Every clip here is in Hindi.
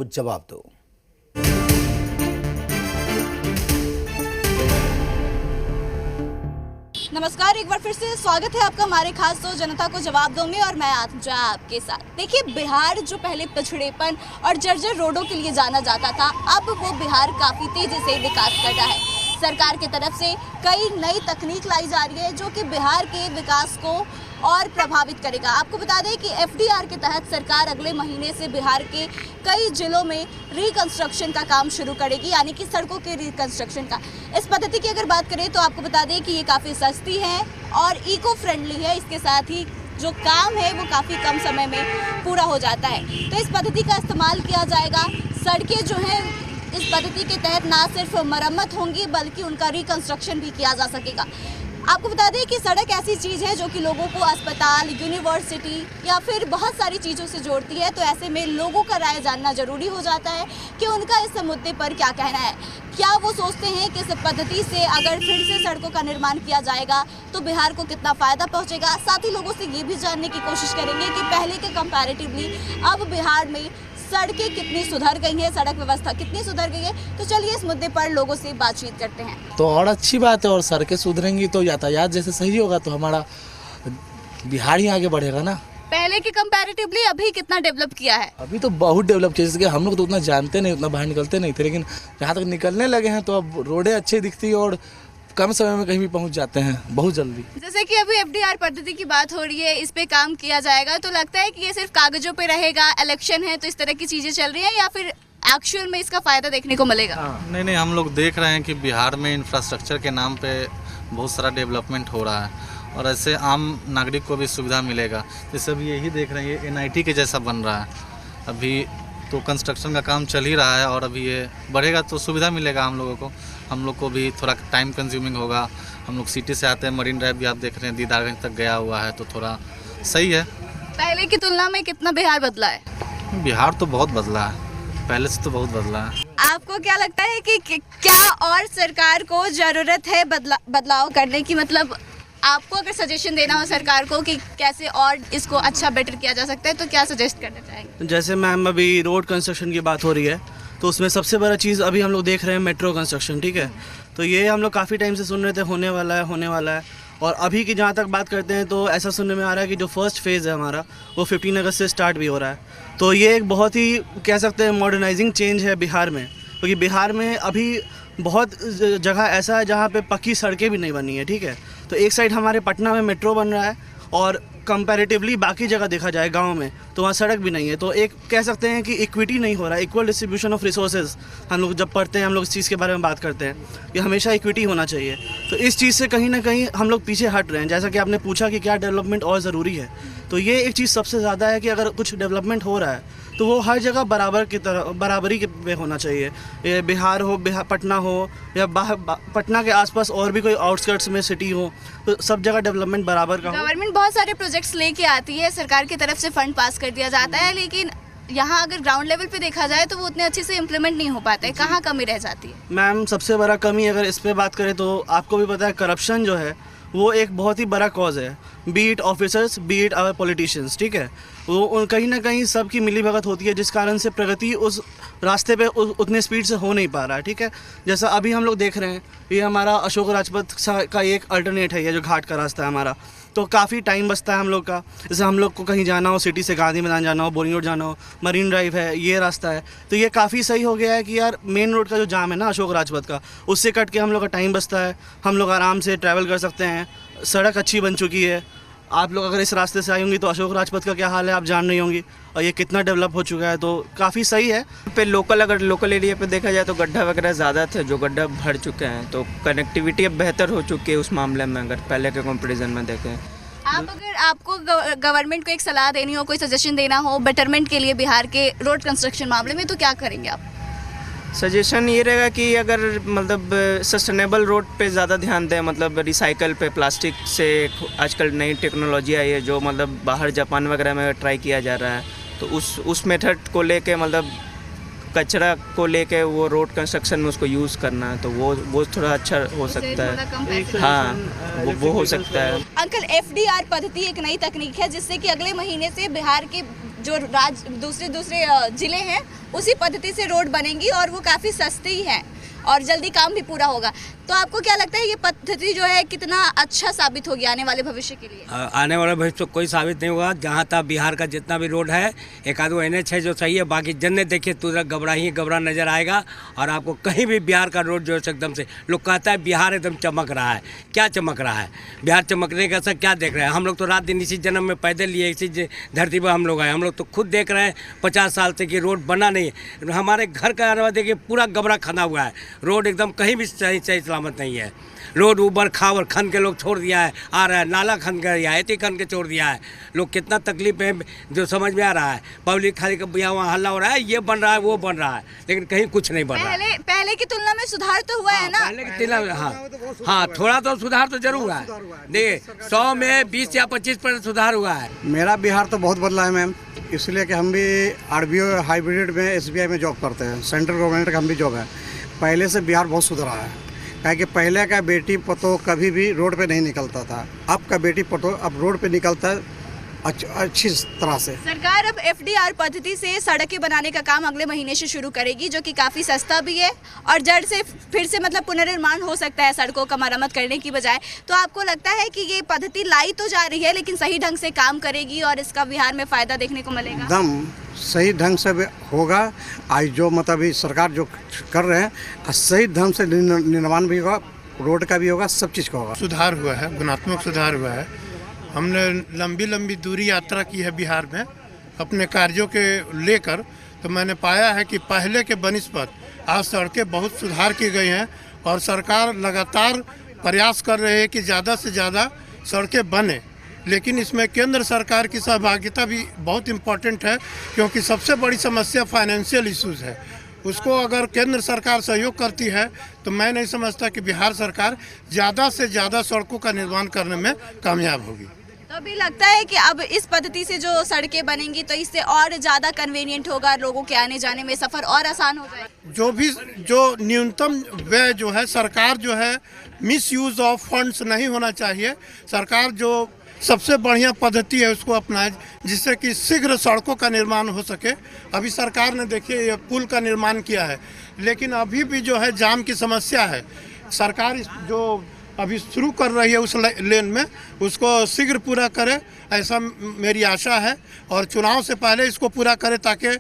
कुछ जवाब दो। नमस्कार, एक बार फिर से स्वागत है आपका हमारे खास शो जनता को जवाब दो में, और मैं आत्मजा आपके साथ। देखिए, बिहार जो पहले पिछड़ेपन और जर्जर रोडों के लिए जाना जाता था, अब वो बिहार काफ़ी तेज़ी से विकास कर रहा है। सरकार की तरफ से कई नई तकनीक लाई जा रही है जो कि बिहार के विकास को और प्रभावित करेगा। आपको बता दें कि FDR के तहत सरकार अगले महीने से बिहार के कई जिलों में रिकंस्ट्रक्शन का काम शुरू करेगी, यानी कि सड़कों के रिकंस्ट्रक्शन का। इस पद्धति की अगर बात करें तो आपको बता दें कि ये काफ़ी सस्ती है और इको फ्रेंडली है। इसके साथ ही जो काम है वो काफ़ी कम समय में पूरा हो जाता है। तो इस पद्धति का इस्तेमाल किया जाएगा। सड़कें जो हैं इस पद्धति के तहत ना सिर्फ मरम्मत होंगी बल्कि उनका रिकंस्ट्रक्शन भी किया जा सकेगा। आपको बता दें कि सड़क ऐसी चीज़ है जो कि लोगों को अस्पताल, यूनिवर्सिटी या फिर बहुत सारी चीज़ों से जोड़ती है। तो ऐसे में लोगों का राय जानना जरूरी हो जाता है कि उनका इस मुद्दे पर क्या कहना है। क्या वो सोचते हैं कि इस पद्धति से अगर फिर से सड़कों का निर्माण किया जाएगा तो बिहार को कितना फ़ायदा पहुंचेगा। साथ ही लोगों से ये भी जानने की कोशिश करेंगे कि पहले के कंपैरेटिवली अब बिहार में सड़कें कितनी सुधर गई हैं, सड़क व्यवस्था कितनी सुधर गई है। तो चलिए इस मुद्दे पर लोगों से बातचीत करते हैं। तो और अच्छी बात है, और सड़कें सुधरेंगी तो यातायात जैसे सही होगा तो हमारा बिहार ही आगे बढ़ेगा ना। पहले के कंपैरेटिवली अभी कितना डेवलप किया है? अभी तो बहुत डेवलप किया, जैसे कि हम लोग तो उतना जानते नहीं, उतना बाहर निकलते नहीं थे, लेकिन जहाँ तक निकलने लगे हैं तो अब रोडें अच्छी दिखती है और कम समय में कहीं भी पहुंच जाते हैं बहुत जल्दी। जैसे कि अभी FDR पद्धति की बात हो रही है, इस पे काम किया जाएगा, तो लगता है कि ये सिर्फ कागजों पे रहेगा, इलेक्शन है तो इस तरह की चीज़ें चल रही हैं, या फिर एक्चुअल में इसका फ़ायदा देखने को मिलेगा? नहीं, हम लोग देख रहे हैं कि बिहार में इंफ्रास्ट्रक्चर के नाम पे बहुत सारा डेवलपमेंट हो रहा है और ऐसे आम नागरिक को भी सुविधा मिलेगा। जैसे अभी यही देख रहे हैं, ये NIT के जैसा बन रहा है। अभी तो कंस्ट्रक्शन का काम चल ही रहा है और अभी ये बढ़ेगा तो सुविधा मिलेगा हम लोगों को। हम लोग को भी थोड़ा टाइम कंज्यूमिंग होगा। हम लोग सिटी से आते हैं, मरीन ड्राइव भी आप देख रहे हैं, दीदारगंज तक गया हुआ है, तो थोड़ा सही है। पहले की तुलना में कितना बिहार बदला है? बिहार तो बहुत बदला है, पहले से तो बहुत बदला है। आपको क्या लगता है कि क्या और सरकार को ज़रूरत है बदलाव करने की? मतलब आपको अगर सजेशन देना हो सरकार को कि कैसे और इसको अच्छा बेटर किया जा सकता है, तो क्या सजेस्ट करना चाहेंगे? जैसे मैम अभी रोड कंस्ट्रक्शन की बात हो रही है, तो उसमें सबसे बड़ा चीज़ अभी हम लोग देख रहे हैं मेट्रो कंस्ट्रक्शन, ठीक है। तो ये हम लोग काफ़ी टाइम से सुन रहे थे होने वाला है। और अभी की जहाँ तक बात करते हैं तो ऐसा सुनने में आ रहा है कि जो फर्स्ट फेज़ है हमारा वो 15 अगस्त से स्टार्ट भी हो रहा है। तो ये एक बहुत ही कह सकते हैं मॉडर्नाइजिंग चेंज है बिहार में, क्योंकि बिहार में अभी बहुत जगह ऐसा है जहाँ पे पक्की सड़कें भी नहीं बनी है, ठीक है। तो एक साइड हमारे पटना में मेट्रो बन रहा है और कंपैरेटिवली बाकी जगह देखा जाए गांव में तो वहाँ सड़क भी नहीं है। तो एक कह सकते हैं कि इक्विटी नहीं हो रहा है, इक्वल डिस्ट्रीब्यूशन ऑफ रिसोर्सेज। हम लोग जब पढ़ते हैं हम लोग इस चीज़ के बारे में बात करते हैं कि हमेशा इक्विटी होना चाहिए। तो इस चीज़ से कहीं ना कहीं हम लोग पीछे हट रहे हैं। जैसा कि आपने पूछा कि क्या डेवलपमेंट और ज़रूरी है, तो ये एक चीज़ सबसे ज़्यादा है कि अगर कुछ डेवलपमेंट हो रहा है तो वो हर जगह बराबरी पे होना चाहिए। ये बिहार हो, पटना हो या पटना के आसपास और भी कोई आउटस्कर्ट्स में सिटी हो, तो सब जगह डेवलपमेंट बराबर का हो। गवर्नमेंट बहुत सारे प्रोजेक्ट्स लेके आती है, सरकार की तरफ से फंड पास कर दिया जाता है, लेकिन यहाँ अगर ग्राउंड लेवल पे देखा जाए तो वो उतने अच्छे से इम्प्लीमेंट नहीं हो पाता है। कहाँ कमी रह जाती है? मैम सबसे बड़ा कमी अगर इस पे बात करें तो आपको भी पता है, करप्शन जो है वो एक बहुत ही बड़ा कॉज है। Be it officers, be it our politicians, ठीक है। वो कहीं ना कहीं सबकी मिलीभगत होती है, जिस कारण से प्रगति उस रास्ते पे उतने स्पीड से हो नहीं पा रहा है, ठीक है। जैसा अभी हम लोग देख रहे हैं, ये हमारा अशोक राजपथ का एक अल्टरनेट है, ये जो घाट का रास्ता है हमारा, तो काफ़ी टाइम बचता है हम लोग का। जैसे हम लोग को कहीं जाना हो, सिटी से गांधी मैदान जाना हो, बोरिंग रोड जाना हो, मरीन ड्राइव है, ये रास्ता है, तो ये काफ़ी सही हो गया है कि यार मेन रोड का जो जाम है ना अशोक राजपथ का, उससे कट के हम लोग का टाइम बचता है, हम लोग आराम से ट्रैवल कर सकते हैं। सड़क अच्छी बन चुकी है। आप लोग अगर इस रास्ते से आई होंगी तो अशोक राजपथ का क्या हाल है आप जान रही होंगी, और ये कितना डेवलप हो चुका है, तो काफ़ी सही है। पे अगर लोकल एरिया पे देखा जाए तो गड्ढा वगैरह ज़्यादा थे, जो गड्ढा भर चुके हैं, तो कनेक्टिविटी अब बेहतर हो चुकी है उस मामले में अगर पहले के कंपैरिजन में देखें। अगर आपको गवर्नमेंट को एक सलाह देनी हो, कोई सजेशन देना हो बेटरमेंट के लिए बिहार के रोड कंस्ट्रक्शन मामले में, तो क्या करेंगे आप? सजेशन ये रहेगा कि अगर मतलब सस्टेनेबल रोड पे ज़्यादा ध्यान दें, मतलब रिसाइकल पे। प्लास्टिक से आजकल नई टेक्नोलॉजी आई है जो मतलब बाहर जापान वगैरह में ट्राई किया जा रहा है, तो उस मेथड को लेके मतलब कचरा को लेके वो रोड कंस्ट्रक्शन में उसको यूज़ करना है, तो वो थोड़ा अच्छा हो सकता है। हाँ, वो हो सकता है। अंकल, FDR पद्धति एक नई तकनीक है जिससे कि अगले महीने से बिहार के जो दूसरे जिले हैं उसी पद्धति से रोड बनेंगी और वो काफ़ी सस्ती है और जल्दी काम भी पूरा होगा। तो आपको क्या लगता है ये पद्धति जो है कितना अच्छा साबित होगी आने वाले भविष्य के लिए? आने वाले भविष्य तो कोई साबित नहीं हुआ। जहाँ तक बिहार का जितना भी रोड है, एक आध NH है जो सही है, बाकी जन्नत देखिए तो घबरा नजर आएगा। और आपको कहीं भी बिहार का रोड जो है एकदम से लोग कहता है बिहार एकदम चमक रहा है। क्या चमक रहा है? बिहार चमकने का सब क्या देख रहे हैं? हम लोग तो रात दिन इसी जन्म में पैदल लिए इसी धरती पर हम लोग आए। हम लोग तो खुद देख रहे हैं 50 साल से कि रोड बना नहीं है। हमारे घर का आने देखिए पूरा गबरा खना हुआ है। रोड एकदम कहीं भी सही सलामत नहीं है। रोड ऊबर खावर खन के लोग छोड़ दिया है, आ रहा है नाला खन कर दिया है, ऐती खन के छोड़ दिया है। लोग कितना तकलीफ है जो समझ में आ रहा है। पब्लिक खाली यहाँ वहाँ हल्ला हो रहा है, ये बन रहा है वो बन रहा है, लेकिन कहीं कुछ नहीं बन रहा है। पहले की तुलना में सुधार तो हुआ है ना? पहले की तुलना में हाँ थोड़ा तो सुधार तो जरूर हुआ है। देखिए 100 में 20 या 25% सुधार हुआ है। मेरा बिहार तो बहुत बदला है मैम, इसलिए कि हम भी RBO हाइब्रिड में SBI में जॉब करते हैं। सेंट्रल गवर्नमेंट का हम भी जॉब है। पहले से बिहार बहुत सुधरा है। क्या कि पहले का बेटी पतो कभी भी रोड पे नहीं निकलता था, अब का बेटी पतो अब रोड पे निकलता है अच्छी तरह से। सरकार अब FDR पद्धति से सड़कें बनाने का काम अगले महीने से शुरू करेगी, जो कि काफ़ी सस्ता भी है और जड़ से फिर से मतलब पुनर्निर्माण हो सकता है सड़कों का मरम्मत करने की बजाय। तो आपको लगता है कि ये पद्धति लाई तो जा रही है लेकिन सही ढंग से काम करेगी और इसका बिहार में फ़ायदा देखने को मिलेगा? एकदम सही ढंग से होगा। आज जो मतलब सरकार जो कर रहे हैं सही ढंग से निर्माण भी होगा, रोड का भी होगा, सब चीज़ का होगा। सुधार हुआ है, गुणात्मक सुधार हुआ है। हमने लंबी दूरी यात्रा की है बिहार में अपने कार्यों के लेकर, तो मैंने पाया है कि पहले के बनिस्पत आज सड़कें बहुत सुधार की गई हैं और सरकार लगातार प्रयास कर रही है कि ज़्यादा से ज़्यादा सड़कें बने। लेकिन इसमें केंद्र सरकार की सहभागिता भी बहुत इम्पोर्टेंट है, क्योंकि सबसे बड़ी समस्या फाइनेंशियल इश्यूज़ है। उसको अगर केंद्र सरकार सहयोग करती है तो मैं नहीं समझता कि बिहार सरकार ज़्यादा से ज़्यादा सड़कों का निर्माण करने में कामयाब होगी। तो अभी लगता है कि अब इस पद्धति से जो सड़कें बनेंगी तो इससे और ज़्यादा कन्वीनियंट होगा, लोगों के आने जाने में सफ़र और आसान हो जाएगा। जो न्यूनतम व्यय जो है सरकार जो है मिस यूज़ ऑफ फंड्स नहीं होना चाहिए। सरकार जो सबसे बढ़िया पद्धति है उसको अपनाए जिससे कि शीघ्र सड़कों का निर्माण हो सके। अभी सरकार ने देखिए ये पुल का निर्माण किया है, लेकिन अभी भी जो है जाम की समस्या है। सरकार जो अभी शुरू कर रही है उस लेन में उसको शीघ्र पूरा करे, ऐसा मेरी आशा है। और चुनाव से पहले इसको पूरा करे ताकि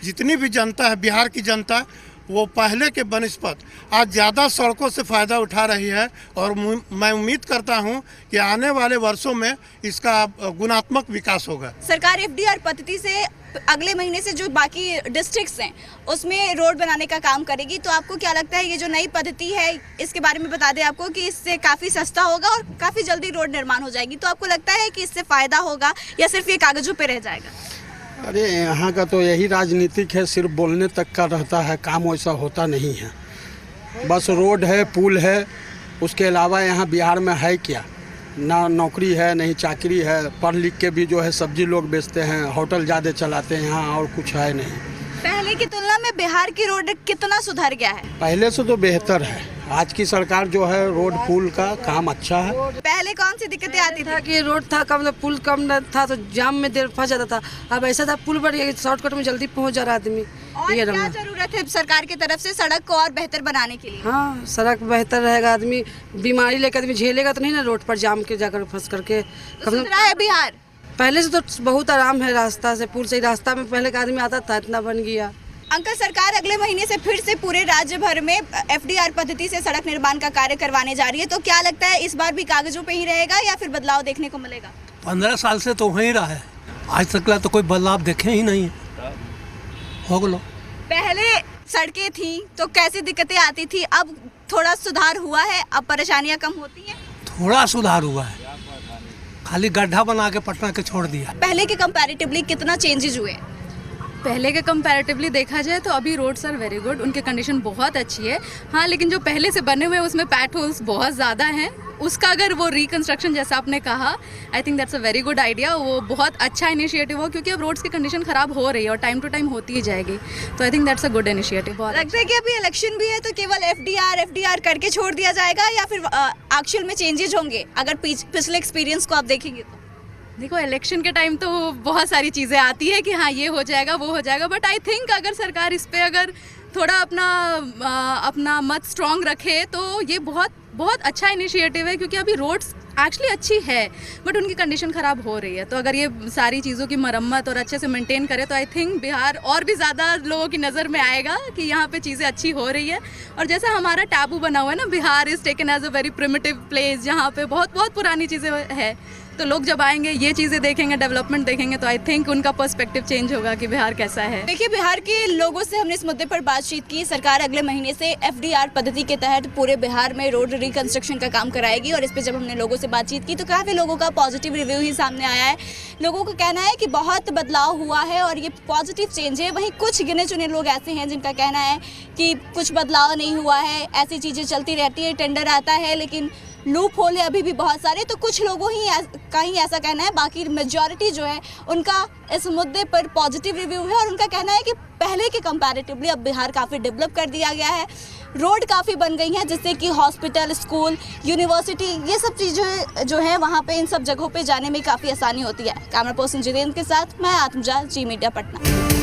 जितनी भी जनता है बिहार की जनता वो पहले के बनस्पत आज ज़्यादा सड़कों से फ़ायदा उठा रही है। और मैं उम्मीद करता हूं कि आने वाले वर्षों में इसका गुणात्मक विकास होगा। सरकार FDR पद्धति से अगले महीने से जो बाकी डिस्ट्रिक्ट्स हैं उसमें रोड बनाने का काम करेगी। तो आपको क्या लगता है ये जो नई पद्धति है इसके बारे में बता दें आपको कि इससे काफ़ी सस्ता होगा और काफ़ी जल्दी रोड निर्माण हो जाएगी। तो आपको लगता है कि इससे फ़ायदा होगा या सिर्फ ये कागज़ों पर रह जाएगा? अरे यहाँ का तो यही राजनीतिक है, सिर्फ बोलने तक का रहता है, काम वैसा होता नहीं है। बस रोड है, पुल है, उसके अलावा यहाँ बिहार में है क्या? ना नौकरी है, नहीं चाकरी है। पढ़ लिख के भी जो है सब्जी लोग बेचते हैं, होटल ज़्यादा चलाते हैं यहाँ, और कुछ है नहीं। पहले की तुलना में बिहार की रोड कितना सुधर गया है? पहले से तो बेहतर है। आज की सरकार जो है रोड पुल का काम अच्छा है। पहले कौन सी दिक्कतें आती थी? कि रोड था कम, पुल कम न था तो जाम में देर फंस जाता था। अब ऐसा था पुल बढ़ गया, शॉर्टकट में जल्दी पहुंच जा रहा आदमी। और क्या जरूरत है सरकार की तरफ से सड़क को और बेहतर बनाने के लिए? हाँ, सड़क बेहतर रहेगा, आदमी बीमारी लेकर आदमी झेलेगा तो नहीं ना रोड पर जाम के जाकर फंस करके। सुधरा है बिहार? पहले से तो बहुत आराम है, रास्ता से पुल से रास्ता में पहले का आदमी आता था, इतना बन गया। अंकल, सरकार अगले महीने से फिर से पूरे राज्य भर में FDR पद्धति से सड़क निर्माण का कार्य करवाने जा रही है। तो क्या लगता है इस बार भी कागजों पे ही रहेगा या फिर बदलाव देखने को मिलेगा? 15 साल से तो वहीं रहा है, आज तक तो कोई बदलाव देखे ही नहीं हो गलो। पहले सड़कें थी तो कैसी दिक्कतें आती थी, अब थोड़ा सुधार हुआ है, अब परेशानियां कम होती हैं? थोड़ा सुधार हुआ है, खाली गड्ढा बना के पटना के छोड़ दिया। पहले के कंपैरेटिवली कितना चेंजेस हुए? पहले के कंपैरेटिवली देखा जाए तो अभी रोड्स आर वेरी गुड, उनकी कंडीशन बहुत अच्छी है। हाँ, लेकिन जो पहले से बने हुए उसमें पैट होल्स बहुत ज़्यादा हैं। उसका अगर वो रिकंस्ट्रक्शन जैसा आपने कहा, I think that's a very good idea. वो बहुत अच्छा इनिशिएटिव हो, क्योंकि अब रोड्स की कंडीशन ख़राब हो रही है और टाइम टू टाइम होती ही जाएगी। तो I think that's a good initiative. लगता है कि अभी इलेक्शन भी है तो केवल FDR करके छोड़ दिया जाएगा या फिर एक्चुअल में चेंजेस होंगे अगर पिछले एक्सपीरियंस को आप देखेंगे तो? देखो इलेक्शन के टाइम तो बहुत सारी चीज़ें आती है कि हाँ ये हो जाएगा वो हो जाएगा, बट आई थिंक अगर सरकार इस पे अगर थोड़ा अपना मत स्ट्रॉन्ग रखे तो ये बहुत बहुत अच्छा इनिशिएटिव है, क्योंकि अभी रोड्स एक्चुअली अच्छी है बट उनकी कंडीशन ख़राब हो रही है। तो अगर ये सारी चीज़ों की मरम्मत और अच्छे से मेंटेन करे तो आई थिंक बिहार और भी ज़्यादा लोगों की नज़र में आएगा कि यहाँ पे चीज़ें अच्छी हो रही है। और जैसा हमारा टैबू बना हुआ है ना, Bihar is taken as a very primitive place, जहाँ पे बहुत बहुत पुरानी चीज़ें है, तो लोग जब आएंगे ये चीज़ें देखेंगे, डेवलपमेंट देखेंगे, तो आई थिंक उनका पर्सपेक्टिव चेंज होगा कि बिहार कैसा है। देखिए, बिहार के लोगों से हमने इस मुद्दे पर बातचीत की। सरकार अगले महीने से FDR पद्धति के तहत पूरे बिहार में रोड रिकंस्ट्रक्शन का काम कराएगी, और इस पर जब हमने लोगों से बातचीत की तो काफ़ी लोगों का पॉजिटिव रिव्यू ही सामने आया है। लोगों का कहना है कि बहुत बदलाव हुआ है और ये पॉजिटिव चेंज है। वहीं कुछ गिने चुने लोग ऐसे हैं जिनका कहना है कि कुछ बदलाव नहीं हुआ है, ऐसी चीज़ें चलती रहती है, टेंडर आता है लेकिन लूप होल है अभी भी बहुत सारे। तो कुछ लोगों का ही ऐसा कहना है, बाकी मेजॉरिटी जो है उनका इस मुद्दे पर पॉजिटिव रिव्यू है, और उनका कहना है कि पहले के कंपैरेटिवली अब बिहार काफ़ी डेवलप कर दिया गया है, रोड काफ़ी बन गई हैं, जिससे कि हॉस्पिटल, स्कूल, यूनिवर्सिटी, ये सब चीज़ें जो है वहाँ पे इन सब जगहों पे जाने में काफ़ी आसानी होती है। कैमरा पर्सन जितेंद्र के साथ मैं आत्मजा, जी मीडिया, पटना।